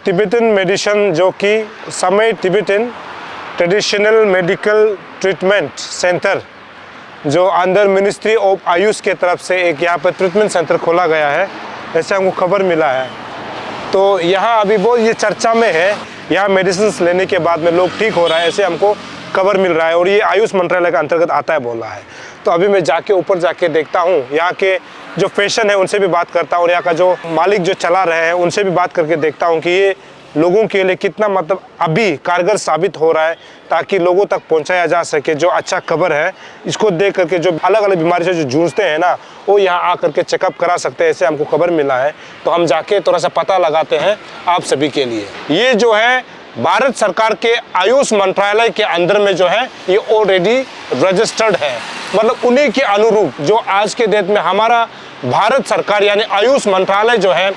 Tibetan medicine जो कि समय Tibetan traditional medical treatment centre जो अंडर मिनिस्ट्री ऑफ आयुष के तरफ से एक यहाँ पर ट्रीटमेंट सेंटर खोला गया है, ऐसे हमको खबर मिला है। तो यहाँ अभी बहुत ये चर्चा में है, यहाँ मेडिसिन लेने के बाद में लोग ठीक हो रहा है, ऐसे हमको खबर मिल रहा है और ये आयुष मंत्रालय के अंतर्गत आता है बोल रहा है। तो अभी मैं जाके ऊपर जाके देखता हूँ, यहाँ के जो पेशेंट है उनसे भी बात करता हूँ और यहाँ का जो मालिक जो चला रहे हैं उनसे भी बात करके देखता हूँ कि ये लोगों के लिए कितना मतलब अभी कारगर साबित हो रहा है, ताकि लोगों तक पहुंचाया जा सके। जो अच्छा खबर है, इसको देख करके जो अलग अलग बीमारी से जो जूझते हैं ना, वो यहाँ आकर के चेकअप करा सकते हैं, ऐसे हमको खबर मिला है। तो हम जाके थोड़ा सा पता लगाते हैं आप सभी के लिए। ये जो है भारत सरकार के आयुष मंत्रालय के अंदर में जो है ये ऑलरेडी रजिस्टर्ड है, मतलब उन्हीं के अनुरूप जो आज के डेट में हमारा भारत सरकार यानी आयुष मंत्रालय जो है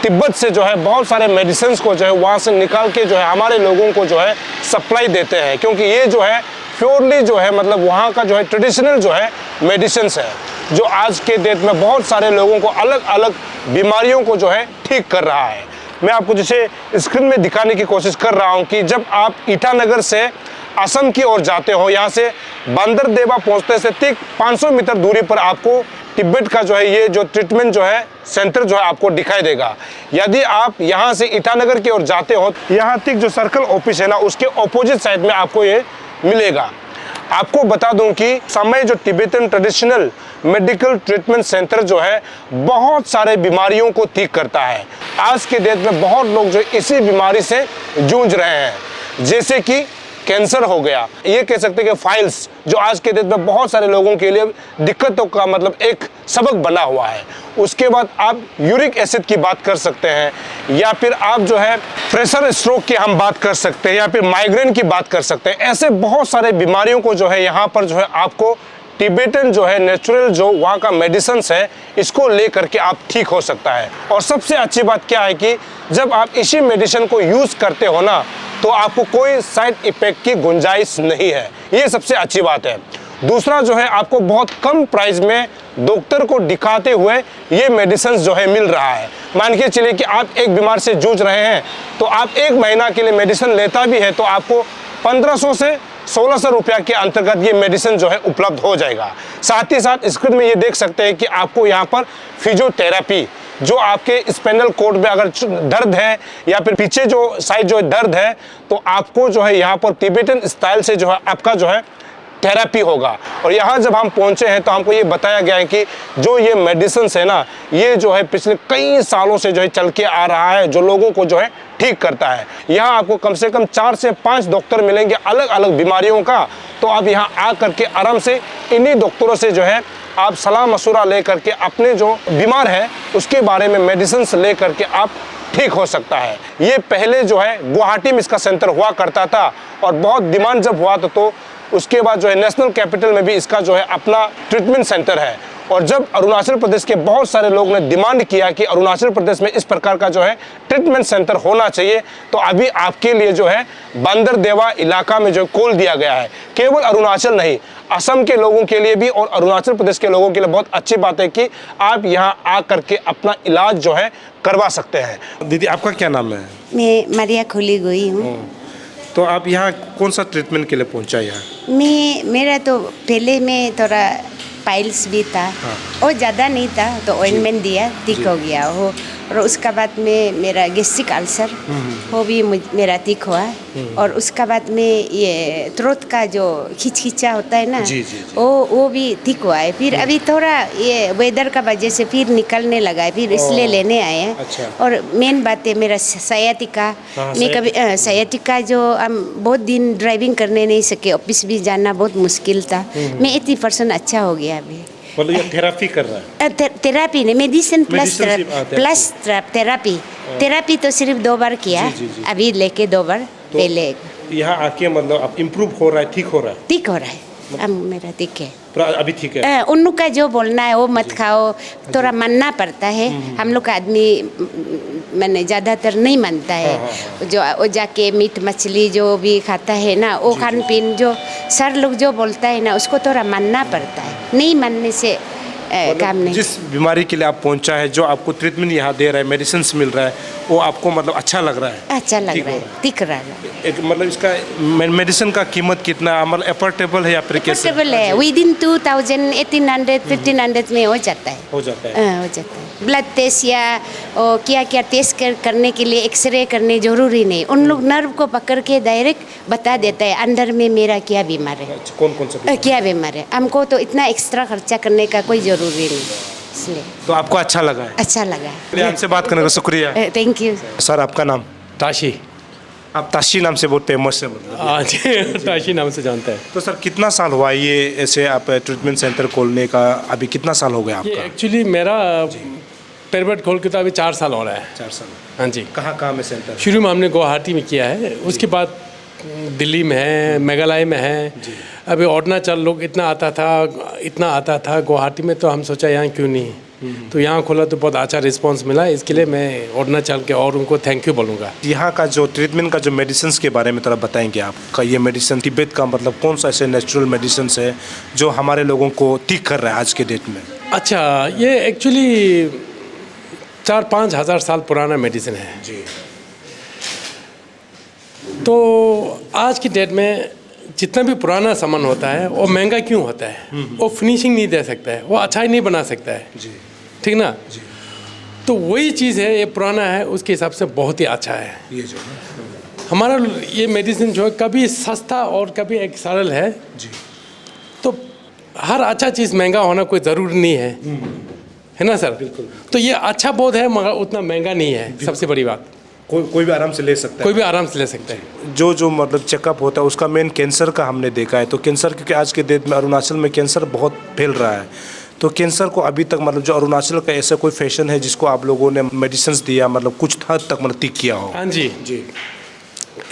तिब्बत से जो है बहुत सारे मेडिसिन को जो है वहाँ से निकाल के जो है हमारे लोगों को जो है सप्लाई देते हैं, क्योंकि ये जो है प्योरली जो है मतलब वहाँ का जो है ट्रेडिशनल जो है मेडिसिन है, जो आज के डेट में बहुत सारे लोगों को अलग अलग बीमारियों को जो है ठीक कर रहा है। मैं आपको जैसे स्क्रीन में दिखाने की कोशिश कर रहा हूँ कि जब आप ईटानगर से असम की ओर जाते हो, यहाँ से बंदरदेवा पहुँचते से ठीक 500 मीटर दूरी पर आपको तिब्बत का जो है ये जो ट्रीटमेंट जो है सेंटर जो है आपको दिखाई देगा। यदि आप यहाँ से ईटानगर की ओर जाते हो, यहाँ तक जो सर्कल ऑफिस है ना, उसके ऑपोजिट साइड में आपको ये मिलेगा। आपको बता दूं कि समय जो Tibetan traditional medical treatment centre जो है बहुत सारे बीमारियों को ठीक करता है। आज के डेट में बहुत लोग जो इसी बीमारी से जूझ रहे हैं, जैसे कि कैंसर हो गया, ये कह सकते हैं कि फाइल्स जो आज के डेट में बहुत सारे लोगों के लिए दिक्कतों का मतलब एक सबक बना हुआ है। उसके बाद आप यूरिक एसिड की बात कर सकते हैं, या फिर आप जो है प्रेशर स्ट्रोक की हम बात कर सकते हैं, या फिर माइग्रेन की बात कर सकते हैं। ऐसे बहुत सारे बीमारियों को जो है यहाँ पर जो है आपको तिब्बतन जो है नेचुरल जो वहाँ का मेडिसिन है, इसको लेकर के आप ठीक हो सकता है। और सबसे अच्छी बात क्या है कि जब आप इसी मेडिसिन को यूज़ करते हो ना, तो आपको कोई साइड इफेक्ट की गुंजाइश नहीं है, ये सबसे अच्छी बात है। दूसरा जो है आपको बहुत कम प्राइस में डॉक्टर को दिखाते हुए ये मेडिसिन जो है मिल रहा है। मान के चलिए कि आप एक बीमार से जूझ रहे हैं, तो आप 1 महीना के लिए मेडिसिन लेता भी है तो आपको 1500 से 1600 रुपया के अंतर्गत ये मेडिसिन जो है उपलब्ध हो जाएगा। साथ ही साथ स्क्रीन में ये देख सकते हैं कि आपको यहाँ पर फिजियोथेरेपी, जो आपके स्पाइनल कॉर्ड में अगर दर्द है या फिर पीछे जो साइड जो दर्द है, तो आपको जो है यहाँ पर तिब्बतन स्टाइल से जो है आपका जो है थेरेपी होगा। और यहाँ जब हम पहुँचे हैं तो हमको ये बताया गया है कि जो ये मेडिसिन है ना, ये जो है पिछले कई सालों से जो है चल के आ रहा है, जो लोगों को जो है ठीक करता है। यहाँ आपको कम से कम 4 से 5 डॉक्टर मिलेंगे अलग अलग बीमारियों का। तो आप यहाँ आ करके आराम से इन्हीं डॉक्टरों से जो है आप सलाह मशुरा ले करके अपने जो बीमार है उसके बारे में मेडिसिन ले करके आप ठीक हो सकता है। ये पहले जो है गुवाहाटी में इसका सेंटर हुआ करता था, और बहुत डिमांड जब हुआ तो उसके बाद जो है नेशनल कैपिटल में भी इसका जो है अपना ट्रीटमेंट सेंटर है। और जब अरुणाचल प्रदेश के बहुत सारे लोग ने डिमांड किया कि अरुणाचल प्रदेश में इस प्रकार का जो है ट्रीटमेंट सेंटर होना चाहिए, तो अभी आपके लिए जो है बंदरदेवा इलाका में जो खोल दिया गया है। केवल अरुणाचल नहीं, असम के लोगों के लिए भी और अरुणाचल प्रदेश के लोगों के लिए बहुत अच्छी बात है कि आप यहाँ आ करके अपना इलाज जो है करवा सकते हैं। दीदी, आपका क्या नाम है? मैं मारिया खुली गई हूँ। तो आप यहाँ कौन सा ट्रीटमेंट के लिए पहुँचा यहाँ? मेरा तो पहले में थोड़ा पाइल्स भी था। हाँ। और ज़्यादा नहीं था तो ऑइंटमेंट दिया, ठीक हो गया वो। और उसका बाद में मेरा गैस्ट्रिक अल्सर वो भी मेरा ठीक हुआ। और उसका बाद में ये थ्रोट का जो खिंचा होता है ना, वो भी ठीक हुआ है। फिर अभी थोड़ा ये वेदर का वजह से फिर निकलने लगा है, फिर इसलिए लेने आए हैं। अच्छा। और मेन बात है मेरा सयाटिका। मैं कभी सयाटिका जो हम बहुत दिन ड्राइविंग करने नहीं सके, ऑफिस भी जाना बहुत मुश्किल था। मैं 80% अच्छा हो गया अभी। मतलब ये थेरेपी कर रहा है? थेरेपी नहीं, मेडिसिन प्लस थेरेपी। थेरेपी तो सिर्फ 2 बार किया। अभी लेके 2 बार। तो पहले यहाँ आके मतलब अब इम्प्रूव हो रहा है, ठीक हो रहा है? ठीक हो रहा है, अब मेरा ठीक है। अभी ठीक है? उनका जो बोलना है वो मत खाओ, थोड़ा मानना पड़ता है। हम लोग का आदमी मैंने ज़्यादातर नहीं मानता है। जो वो जाके मीट मछली जो भी खाता है ना, वो खान पीन जो सर लोग जो बोलता है ना, उसको थोड़ा मानना पड़ता है। नहीं मानने से काम नहीं। जिस बीमारी के लिए आप पहुंचा है, जो आपको ट्रीटमेंट यहाँ दे रहा है, मेडिसिन मिल रहा है, वो आपको मतलब अच्छा लग रहा है? अच्छा लग रहा है, दिख रहा है। एक मतलब इसका मेडिसिन का कीमत कितना, मतलब अफोर्डेबल है या फिर कैसे? अफोर्डेबल है, विद इन 2000, 1800, 1500 में हो जाता है। हो जाता है। हो जाता है। ब्लड टेस्ट या क्या क्या टेस्ट करने के लिए एक्सरे करने जरूरी नहीं, उन लोग नर्व को पकड़ के डायरेक्ट बता देता है अंदर में मेरा क्या बीमार है, कौन कौन सा? क्या बीमार है। हमको तो इतना एक्स्ट्रा खर्चा करने का कोई जरूरी नहीं, इसलिए तो आपको अच्छा लगा है? अच्छा लगा। चलिए, हमसे बात करने का शुक्रिया। Thank you. सर, आपका नाम? ताशी। आप ताशी नाम से बहुत फेमस है मतलब। आज ताशी नाम से जानते हैं। तो सर, कितना साल हुआ ये ऐसे आप ट्रीटमेंट सेंटर खोलने का? अभी कितना साल हो गया ये आपका? एक्चुअली मेरा पेरबेट खोल के तो अभी 4 साल हो रहा है। 4 साल। हाँ जी। कहाँ में सेंटर? शुरू में हमने गुवाहाटी में किया है, उसके बाद दिल्ली में है, मेघालय में है। अभी अरुणाचल लोग इतना आता था गुवाहाटी में, तो हम सोचा यहाँ क्यों नहीं, तो यहाँ खोला तो बहुत अच्छा रिस्पांस मिला। इसके लिए मैं अरुणाचल के और उनको थैंक यू बोलूँगा। यहाँ का जो ट्रीटमेंट का जो मेडिसिन के बारे में थोड़ा बताएंगे आप? का ये मेडिसिन तिब्बत का मतलब कौन सा ऐसे नेचुरल मेडिसिन है जो हमारे लोगों को ठीक कर रहा है आज के डेट में? अच्छा, ये एक्चुअली 4-5 हज़ार साल पुराना मेडिसिन है जी। तो आज की डेट में जितना भी पुराना सामान होता है वो महंगा क्यों होता है? वो फिनिशिंग नहीं दे सकता है, वो अच्छा ही नहीं बना सकता है। जी। ठीक ना? जी। तो वही चीज़ है, ये पुराना है, उसके हिसाब से बहुत ही अच्छा है। ये जो है हमारा ये मेडिसिन जो है कभी सस्ता और कभी एक सरल है। जी। तो हर अच्छा चीज़ महंगा होना कोई ज़रूरी नहीं है ना सर? बिल्कुल। तो ये अच्छा बहुत है मगर उतना महंगा नहीं है, सबसे बड़ी बात। कोई भी आराम से ले सकता है। कोई भी आराम से ले सकता है। जो मतलब चेकअप होता है उसका मेन कैंसर का हमने देखा है। तो कैंसर, क्योंकि आज के डेट में अरुणाचल में कैंसर बहुत फैल रहा है, तो कैंसर को अभी तक मतलब जो अरुणाचल का ऐसा कोई फैशन है जिसको आप लोगों ने मेडिसिन दिया, मतलब कुछ हद तक मतलब ठीक किया हो? हाँ जी। जी।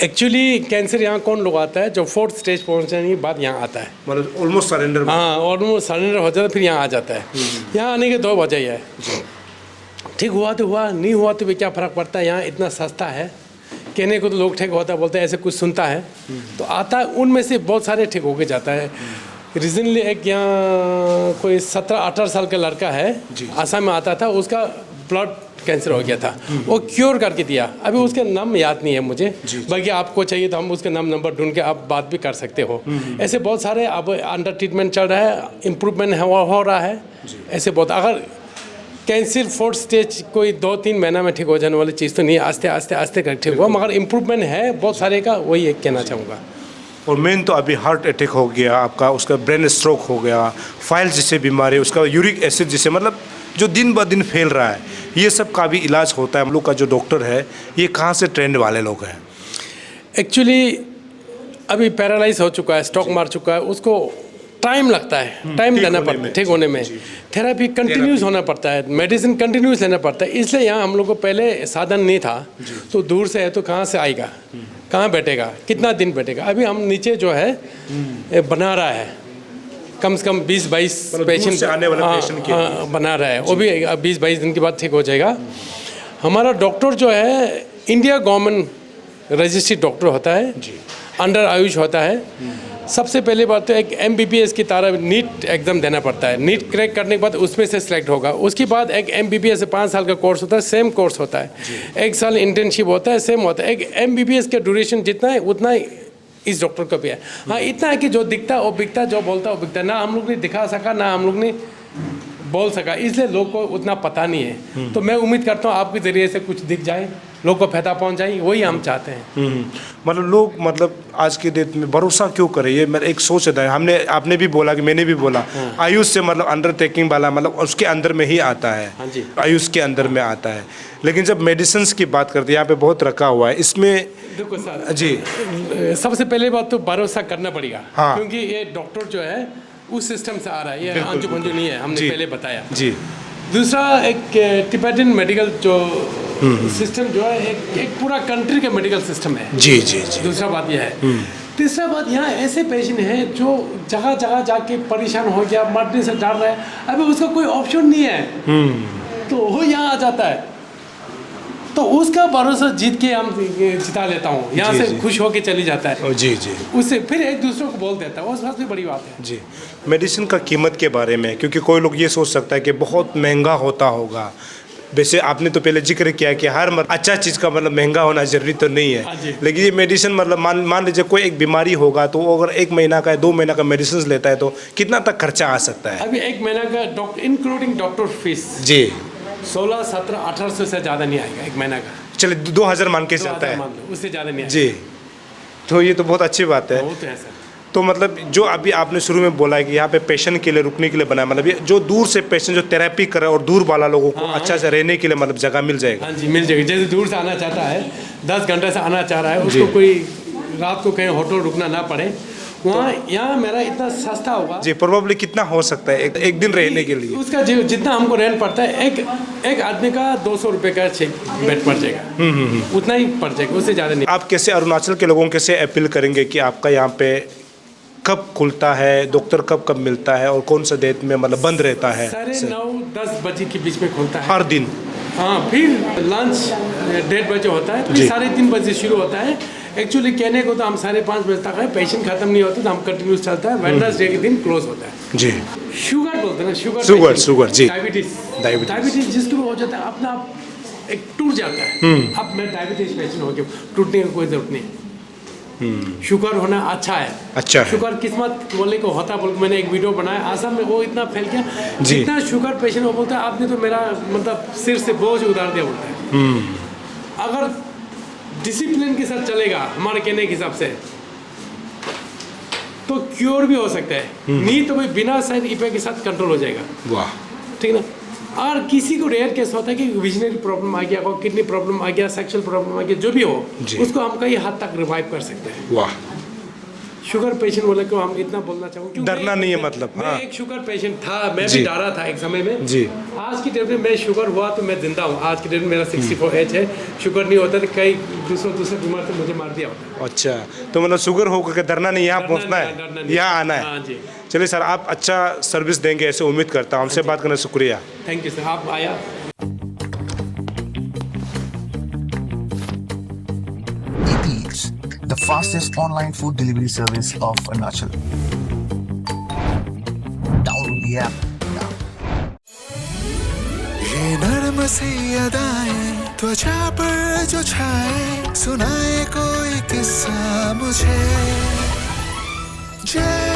एक्चुअली कैंसर यहाँ कौन लोग आता है? जो 4th स्टेज पहुँचने के बाद यहाँ आता है, मतलब ऑलमोस्ट सरेंडर। हाँ, ऑलमोस्ट सरेंडर हो जाता है, फिर यहाँ आ जाता है। यहाँ आने के 2 वजह है। ठीक हुआ तो हुआ, नहीं हुआ तो भी क्या फ़र्क पड़ता है? यहाँ इतना सस्ता है, कहने को तो लोग ठीक होता बोलते हैं, ऐसे कुछ सुनता है तो आता है, उनमें से बहुत सारे ठीक होके जाता है। रिसेंटली एक यहाँ कोई 17-18 साल का लड़का है, आसाम में आता था, उसका ब्लड कैंसर हो गया था, वो क्योर करके दिया। अभी उसका नाम याद नहीं है मुझे, बाकी आपको चाहिए तो हम उसका नाम नंबर ढूंढ के आप बात भी कर सकते हो। ऐसे बहुत सारे अब अंडर ट्रीटमेंट चल रहा है, इम्प्रूवमेंट हो रहा है। ऐसे बहुत, अगर कैंसर 4th स्टेज कोई 2-3 महीना में ठीक हो जाने वाली चीज़ तो नहीं, आस्ते कर ठीक हुआ, मगर इम्प्रूवमेंट है बहुत सारे का, वही एक कहना चाहूँगा। और मेन तो अभी हार्ट अटैक हो गया आपका, उसका ब्रेन स्ट्रोक हो गया, फाइल जैसे बीमारी, उसका यूरिक एसिड जैसे, मतलब जो दिन ब दिन फैल रहा है, ये सब का भी इलाज होता है। हम लोग का जो डॉक्टर है ये कहाँ से ट्रेंड वाले लोग हैं? एक्चुअली अभी पैरालाइज हो चुका है, स्ट्रोक मार चुका है, उसको टाइम लगता है, टाइम देना पड़ता है ठीक होने में। थेरेपी कंटिन्यूस होना पड़ता है, मेडिसिन कंटिन्यूस लेना पड़ता है। इसलिए यहाँ हम लोग को पहले साधन नहीं था, तो दूर से है तो कहाँ से आएगा, कहाँ बैठेगा, कितना दिन बैठेगा। अभी हम नीचे जो है बना रहा है, कम से कम 20-22 पेशेंट आने वाले पेशेंट के बना रहा है, वो भी 20-22 दिन के बाद ठीक हो जाएगा। हमारा डॉक्टर जो है इंडिया गवर्नमेंट रजिस्ट्री डॉक्टर होता है, अंडर आयुष होता है। सबसे पहले बात तो एक MBBS की तरह नीट एग्ज़ाम देना पड़ता है, नीट क्रैक करने के बाद उसमें से सिलेक्ट होगा। उसके बाद एक MBBS 5 साल का कोर्स होता है, सेम कोर्स होता है, 1 साल इंटर्नशिप होता है, सेम होता है। एक MBBS का ड्यूरेशन जितना है उतना ही इस डॉक्टर का भी है। हाँ, इतना है कि जो दिखता है वो बिकता, जो बोलता है वो बिकता। ना हम लोग ने दिखा सका, ना हम लोग ने बोल सका, इसलिए लोग को उतना पता नहीं है। तो मैं उम्मीद करता हूँ आपके ज़रिए से कुछ दिख जाए, लोग को फायदा पहुँच जाए, वही हम चाहते हैं। मतलब लोग मतलब आज के डेट में भरोसा क्यों करे, ये मेरा एक सोच है। आपने भी बोला कि मैंने भी बोला, आयुष से मतलब अंडरटेकिंग वाला मतलब उसके अंदर में ही आता है। हाँ जी। आयुष के अंदर में आता है। लेकिन जब मेडिसिन की बात करते हैं, यहाँ पे बहुत रखा हुआ है इसमें। देखो सर जी, सबसे पहले बात तो भरोसा करना पड़ेगा। हाँ। क्योंकि ये डॉक्टर जो है उस सिस्टम से आ रहा है, ये अंजू मंजू नहीं है, हमने पहले बताया। जी। दूसरा एक टिबेटन मेडिकल जो सिस्टम जो है एक पूरा कंट्री का मेडिकल सिस्टम है। जी जी जी। दूसरा बात यह है। तीसरा बात, यहाँ ऐसे पेशेंट हैं जो जगह जगह जाके परेशान हो गया, मरने से डर रहा है, अभी उसका कोई ऑप्शन नहीं है, तो वो यहाँ आ जाता है। तो उसका भरोसा जीत के हम जिता लेता हूँ, यहाँ जी, से जी। खुश होके चली जाता है, जी जी उससे फिर एक दूसरे को बोल देता है, वो सबसे बड़ी बात है। जी। मेडिसिन का कीमत के बारे में, क्योंकि कोई लोग ये सोच सकता है कि बहुत महंगा होता होगा। वैसे आपने तो पहले जिक्र किया कि हर अच्छा चीज़ का मतलब महंगा होना जरूरी तो नहीं हाँ है, जी। लेकिन ये मेडिसिन मतलब मान लीजिए कोई एक बीमारी होगा तो वो अगर 1 महीना का 2 महीना का मेडिसिन लेता है तो कितना तक खर्चा आ सकता है? अभी 1 महीना का डॉक्टर इंक्लूडिंग डॉक्टर फीस जी 16, 17, 1800 से ज़्यादा नहीं आएगा 1 महीना का। चलिए 2000 मान के चलता 2000 है। मान लो, उससे ज़्यादा नहीं आएगा। जी, तो ये तो बहुत अच्छी बात है। वो तो है सर। तो मतलब जो अभी आपने शुरू में बोला है कि यहाँ पे पेशेंट के लिए रुकने के लिए बना है, मतलब ये जो दूर से पेशेंट जो थेरेपी कर रहे हैं और दूर वाला लोगों को अच्छा से रहने के लिए मतलब जगह मिल जाएगा। हाँ जी, मिल जाएगी। जैसे दूर से आना चाहता है, 10 घंटे से आना चाह रहा है, उसको जी। कोई रात को कहीं होटल रुकना ना पड़े, वहाँ यहाँ मेरा इतना सस्ता होगा। जी, प्रोबेबली कितना हो सकता है एक दिन रहने के लिए? उसका जितना हमको रेंट पड़ता है, एक आदमी का 200 रुपये का बेड पड़ जाएगा, उतना ही पड़ जाएगा, उससे ज़्यादा नहीं। आप कैसे अरुणाचल के लोगों कैसे अपील करेंगे कि आपका यहाँ पे कब खुलता है, डॉक्टर कब मिलता है और कौन सा डेट में मतलब बंद रहता है? 9:30-10 बजे के बीच में खुलता है हर दिन? हाँ, फिर लंच 1:30 बजे होता है, जी। फिर 3:30 बजे शुरू होता है। एक्चुअली कहने को तो हम 5:30 बजे तक है, पेशेंट खत्म नहीं होते तो हम कंटिन्यूस चलता है। वेडनेसडे के दिन क्लोज होता है। जी। शुगर बोलते हैं ना, शुगर, जी। डायबिटीज जिसको भी हो जाता है अपना आप एक टूट जाता है। अब मैं डायबिटीज पेशेंट हो गया, टूटने की कोई जरूरत नहीं है। शुगर होना अच्छा है। अच्छा है। शुगर किस्मत बोले को होता बोल मैंने एक वीडियो बनाया, आसाम में वो इतना फैल गया, जी। जितना शुगर पेशेंट वो बोलता है आपने तो मेरा मतलब सिर से बोझ उतार दिया बोलता है। अगर डिसिप्लिन के साथ चलेगा हमारे कहने के हिसाब से तो क्योर भी हो सकता है, नहीं तो भाई बिना साइड इफेक्ट के साथ कंट्रोल हो जाएगा। वाह। ठीक ना। और किसी को रेयर केस होता है कि विजनरी प्रॉब्लम आ गया, किडनी प्रॉब्लम आ गया, सेक्सुअल प्रॉब्लम आ गया, जो भी हो जी। उसको हम कई हद तक रिवाइव कर सकते हैं। वाह। शुगर पेशेंट बोले को हम इतना बोलना चाहूँगा क्योंकि डरना नहीं है मतलब। मैं हाँ। एक शुगर पेशेंट था, मैं जी। भी डरा था एक समय में। जी। आज की डेट में मैं शुगर हुआ तो मैं जिंदा हूँ। आज की डेट में मेरा 64 एज है। शुगर नहीं होता तो कई दूसरे बीमार से मुझे मार दिया होता। अच्छा, तो मतलब शुगर होकर के डरना नहीं, यहाँ डरना पहुँचना नहीं, है, डरना नहीं। यहाँ आना हाँ है। जी। चलिए सर, आप अच्छा सर्विस देंगे ऐसे उम्मीद करता हूँ। हमसे बात करने शुक्रिया। थैंक यू सर, आप आया। Eats, the fastest online food delivery service of Arunachal. Download the app now. ये नर्म सी अदाएं त्वचा पर जो छाए, सुनाए कोई किस्सा मुझे। जय